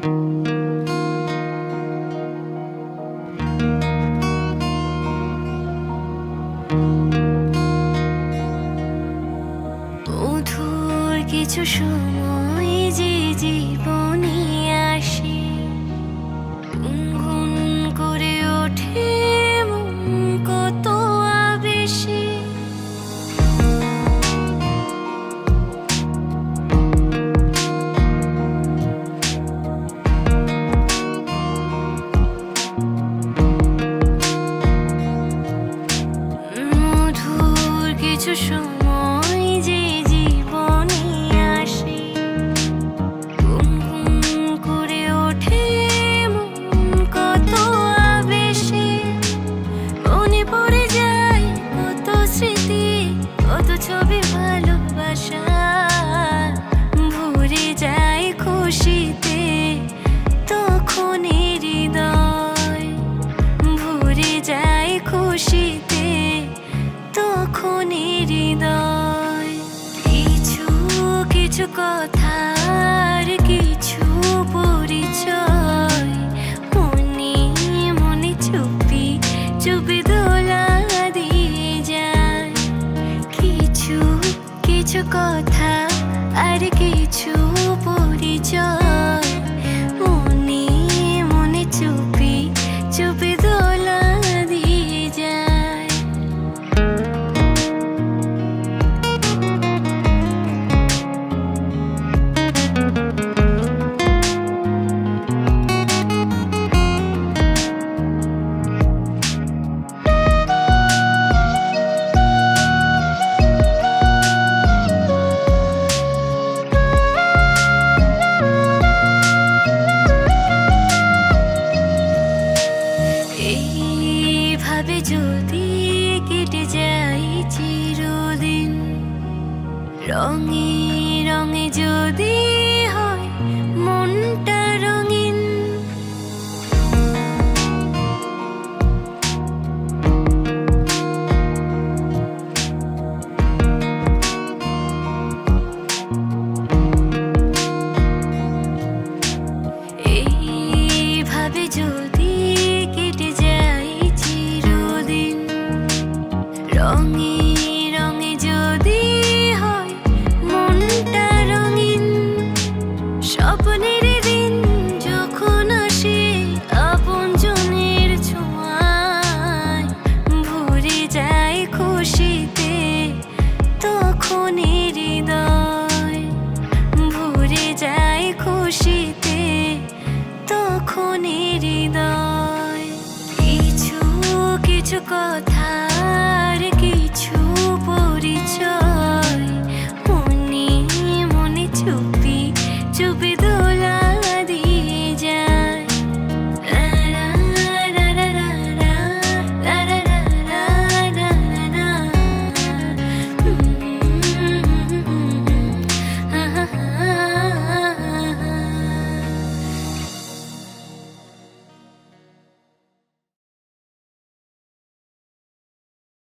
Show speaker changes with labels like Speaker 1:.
Speaker 1: মধুর কিছু সময় যে জীবনে আসে, গুনগুন করে ওঠে মন কত আবেশে। মধুর কিছু সময় যে জীবনে আসে, গুনগুন করে ওঠে মন কত আবেশে। মনে পড়ে যায় কত স্মৃতি, কত ছবি ভালোবাসা, ভরে যায় খুশিতে তখন হৃদয়, ভরে যায় খুশিতে তখন হৃদয়। কিছু কিছু কথার কিছু পরিচয়, মনে মনে চুপি চুপি দোলা দিয়ে যায়। কিছু কিছু কথা আর কিছু পরিচয়, মনে মনে চুপি চুপি দোলা দিয়ে যায়। এইভাবে যদি কেটে যায় চিরদিন, রঙে রঙে যদি হয় মনটা